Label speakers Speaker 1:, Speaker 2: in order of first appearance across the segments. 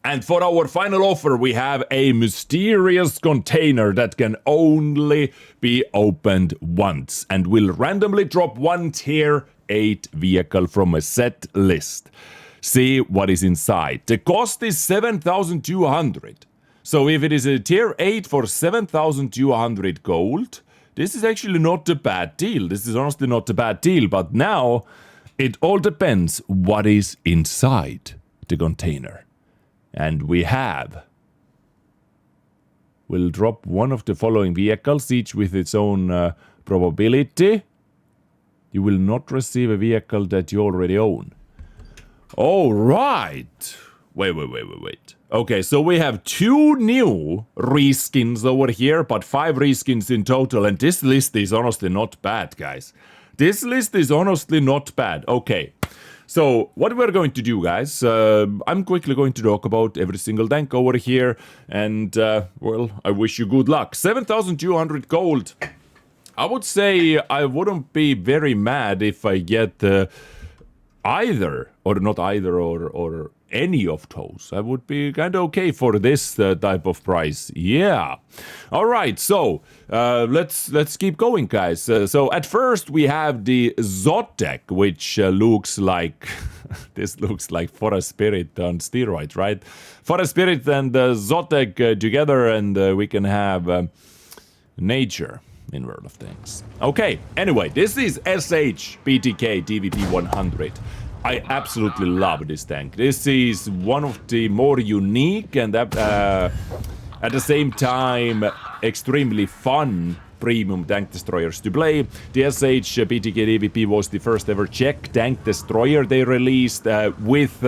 Speaker 1: And for our final offer, we have a mysterious container that can only be opened once and will randomly drop one tier 8 vehicle from a set list. See what is inside. The cost is 7,200. So if it is a tier 8 for 7,200 gold, this is actually not a bad deal. This is honestly not a bad deal, but now it all depends what is inside the container. And we'll drop one of the following vehicles, each with its own probability. You will not receive a vehicle that you already own. All right. Wait. Okay, so we have 2 new reskins over here, but 5 reskins in total. And this list is honestly not bad, guys. This list is honestly not bad. Okay. So, what we're going to do, guys, I'm quickly going to talk about every single tank over here, and, well, I wish you good luck. 7,200 gold. I would say I wouldn't be very mad if I get either, or not either, or any of those. I would be kind of okay for this type of price. Yeah. All right. So let's keep going, guys. So at first we have the Šotek, which looks like this looks like Forest Spirit on steroids, right? Forest Spirit and Šotek together, and we can have nature in World of Tanks. Okay. Anyway, this is SHPTK TVP 100. I absolutely love this tank. This is one of the more unique and at the same time extremely fun premium tank destroyers to play. The SHPTK TVP was the first ever Czech tank destroyer they released with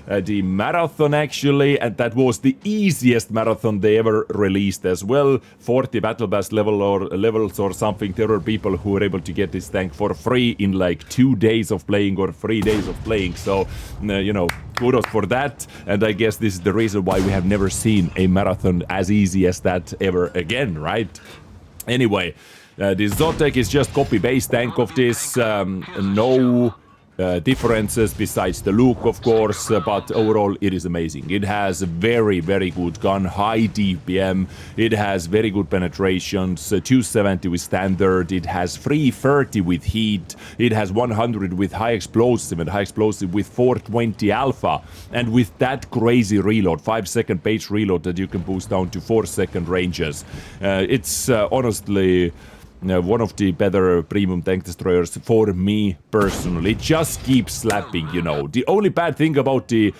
Speaker 1: the marathon actually, and that was the easiest marathon they ever released as well. 40 battle pass levels or something. There were people who were able to get this tank for free in like 2 days of playing or 3 days of playing. So you know, kudos for that. And I guess this is the reason why we have never seen a marathon as easy as that ever again, right? Anyway, the Šotek is just copy-paste tank of this. No differences besides the look, of course, but overall it is amazing. It has a very, very good gun, high DPM. It has very good penetrations, 270 with standard. It has 330 with heat. It has 100 with high explosive and high explosive with 420 alpha. And with that crazy reload, 5-second page reload that you can boost down to 4-second ranges. It's honestly one of the better premium tank destroyers for me personally. It just keeps slapping, you know. The only bad thing about the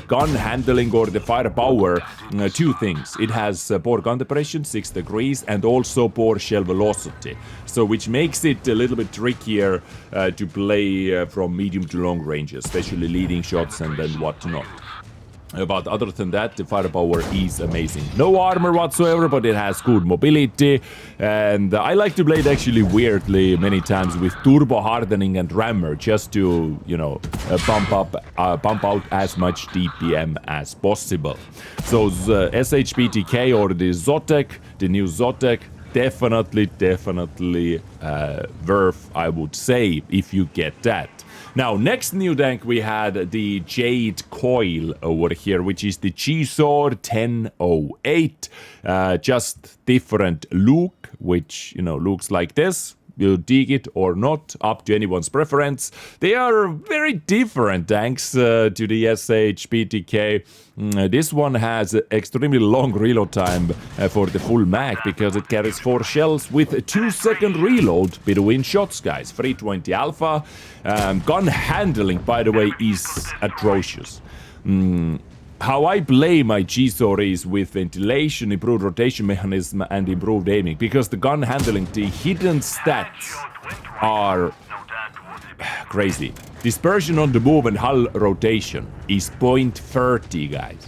Speaker 1: gun handling or the firepower, 2 things. It has poor gun depression, 6 degrees, and also poor shell velocity. So which makes it a little bit trickier to play from medium to long ranges, especially leading shots and then whatnot. But other than that, the firepower is amazing. No armor whatsoever, but it has good mobility. And I like to play it actually weirdly many times with turbo hardening and rammer, just to, you know, pump out as much DPM as possible. So SHPTK or the Šotek, the new Šotek, definitely worth, I would say, if you get that. Now, next new tank we had the Jade Coil over here, which is the G-Sword 1008. Just different look, which, you know, looks like this. You dig it or not, up to anyone's preference. They are very different tanks to the SHPTK. This one has extremely long reload time for the full mag because it carries 4 shells with a 2-second reload between shots, guys. 320 alpha. Gun handling, by the way, is atrocious. How I play my G-Sword is with ventilation, improved rotation mechanism, and improved aiming. Because the gun handling, the hidden stats are crazy. Dispersion on the move and hull rotation is 0.30, guys.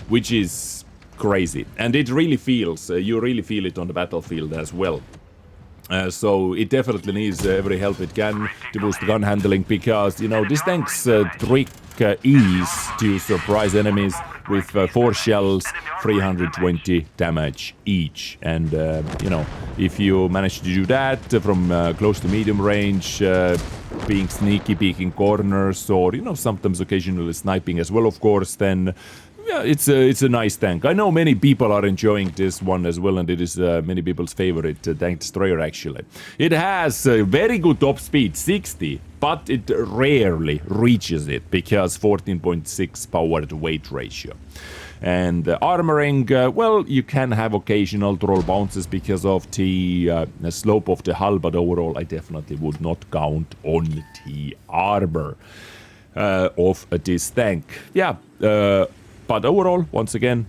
Speaker 1: Which is crazy. And it really feels, you really feel it on the battlefield as well. So it definitely needs every help it can to boost the gun handling, because, you know, this tank's trick is to surprise enemies with 4 shells, 320 damage each. And, you know, if you manage to do that from close to medium range, being sneaky, peeking corners, or, you know, sometimes occasionally sniping as well, of course, then yeah, it's a nice tank. I know many people are enjoying this one as well, and it is many people's favorite tank destroyer actually. It has very good top speed, 60, but it rarely reaches it because 14.6 power to weight ratio. And armoring, well, you can have occasional troll bounces because of the slope of the hull, but overall I definitely would not count on the armor of this tank. Yeah, but overall, once again,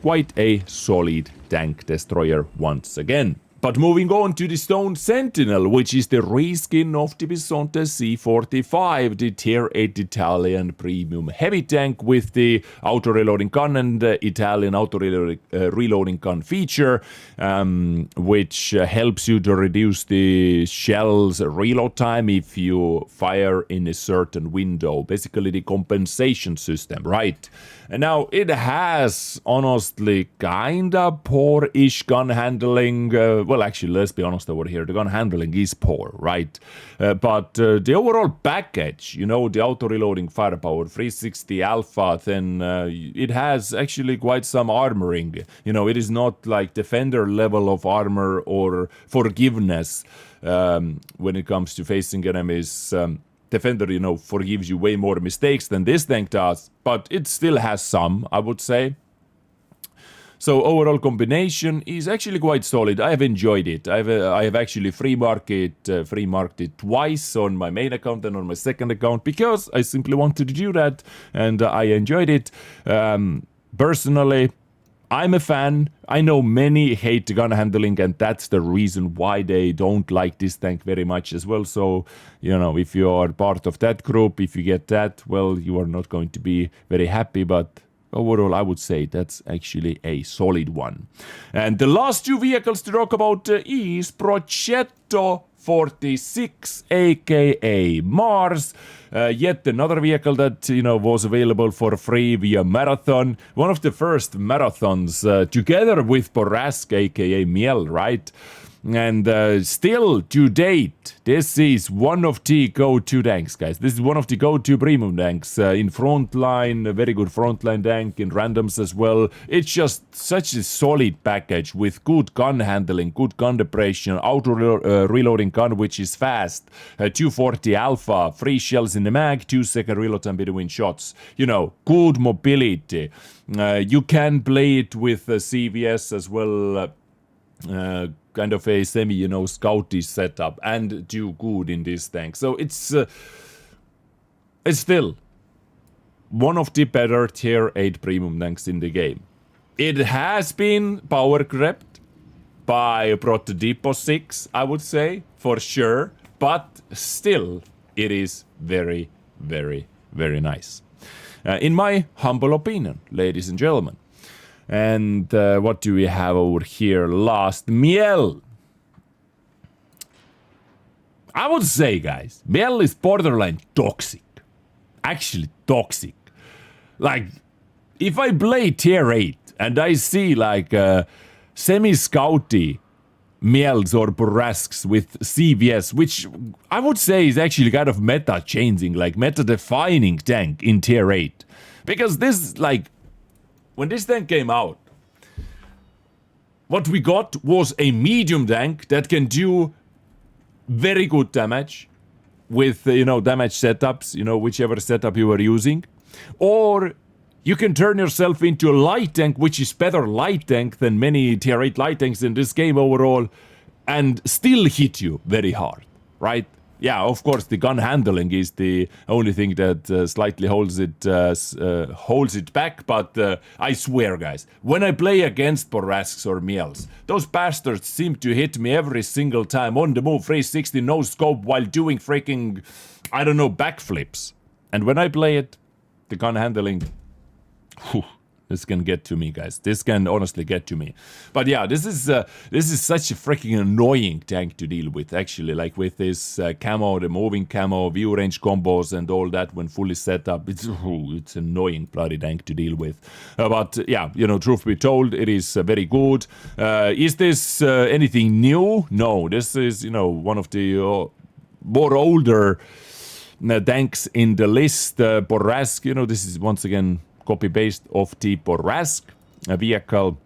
Speaker 1: quite a solid tank destroyer once again. But moving on to the Stone Sentinel, which is the reskin of the Bisonte C45, the Tier 8 Italian premium heavy tank with the auto-reloading gun and Italian auto-reloading gun feature, which helps you to reduce the shell's reload time if you fire in a certain window. Basically the compensation system, right? And now it has, honestly, kinda poor-ish gun handling. Well, actually, let's be honest over here. The gun handling is poor, right? But the overall package, you know, the auto-reloading firepower, 360 alpha, then it has actually quite some armoring. You know, it is not like Defender level of armor or forgiveness when it comes to facing enemies. Defender, you know, forgives you way more mistakes than this tank does, but it still has some, I would say. So overall combination is actually quite solid. I have enjoyed it. I have actually free marked it twice on my main account and on my second account because I simply wanted to do that, and I enjoyed it. Personally, I'm a fan. I know many hate the gun handling, and that's the reason why they don't like this tank very much as well. So, you know, if you are part of that group, if you get that, well, you are not going to be very happy, but overall, I would say that's actually a solid one. And the last two vehicles to talk about is Progetto 46, aka Mars. Yet another vehicle that, you know, was available for free via Marathon. One of the first marathons together with Bourrasque, aka Miel, right? And still, to date, this is one of the go-to tanks, guys. This is one of the go-to premium tanks in frontline, a very good frontline tank, in randoms as well. It's just such a solid package with good gun handling, good gun depression, auto-reloading gun, which is fast, 240 alpha, 3 shells in the mag, 2-second reload time between shots. You know, good mobility. You can play it with CVS as well, kind of a semi, you know, scouty setup and do good in this tank. So it's still one of the better tier 8 premium tanks in the game. It has been power crept by Progetto 6, I would say, for sure, but still it is very, very, very nice. In my humble opinion, ladies and gentlemen. And what do we have over here? Last, Miel. I would say, guys, Miel is borderline toxic. Actually toxic. Like, if I play tier 8 and I see like semi-scouty Miels or Bourrasques with CVS, which I would say is actually kind of meta-changing, like meta-defining tank in tier 8. Because this, like, when this tank came out, what we got was a medium tank that can do very good damage with, you know, damage setups, you know, whichever setup you are using. Or you can turn yourself into a light tank, which is better light tank than many tier 8 light tanks in this game overall, and still hit you very hard, right? Yeah, of course, the gun handling is the only thing that slightly holds it back, but I swear, guys, when I play against Bourrasques or Miels, those bastards seem to hit me every single time on the move, 360 no scope while doing freaking, I don't know, backflips. And when I play it, the gun handling, whew, this can get to me, guys. This can honestly get to me. But yeah, this is such a freaking annoying tank to deal with, actually. Like with this camo, the moving camo, view range combos and all that when fully set up. It's annoying bloody tank to deal with. But yeah, you know, truth be told, it is very good. Is this anything new? No, this is, you know, one of the more older tanks in the list. Bourrasque, you know, this is once again copy-paste of the Bourrasque vehicle.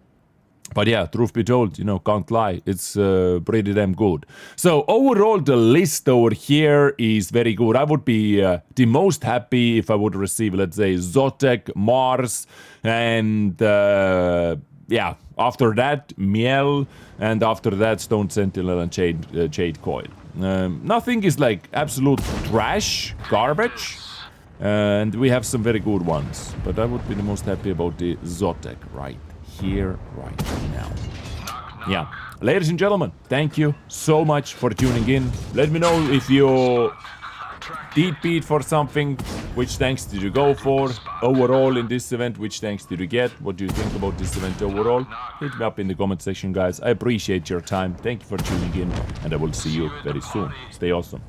Speaker 1: But yeah, truth be told, you know, can't lie, it's pretty damn good. So overall, the list over here is very good. I would be the most happy if I would receive, let's say, Šotek, Mars, and yeah, after that, Miel, and after that, Stone Sentinel and Jade Coil. Nothing is like absolute trash, garbage, and we have some very good ones. But I would be the most happy about the Šotek right here, right now. Yeah, ladies and gentlemen, thank you so much for tuning in. Let me know if you did beat for something, which tanks did you go for overall in this event, which tanks did you get, what do you think about this event overall. Hit me up in the comment section, guys. I appreciate your time. Thank you for tuning in, and I will see you very soon. Stay awesome.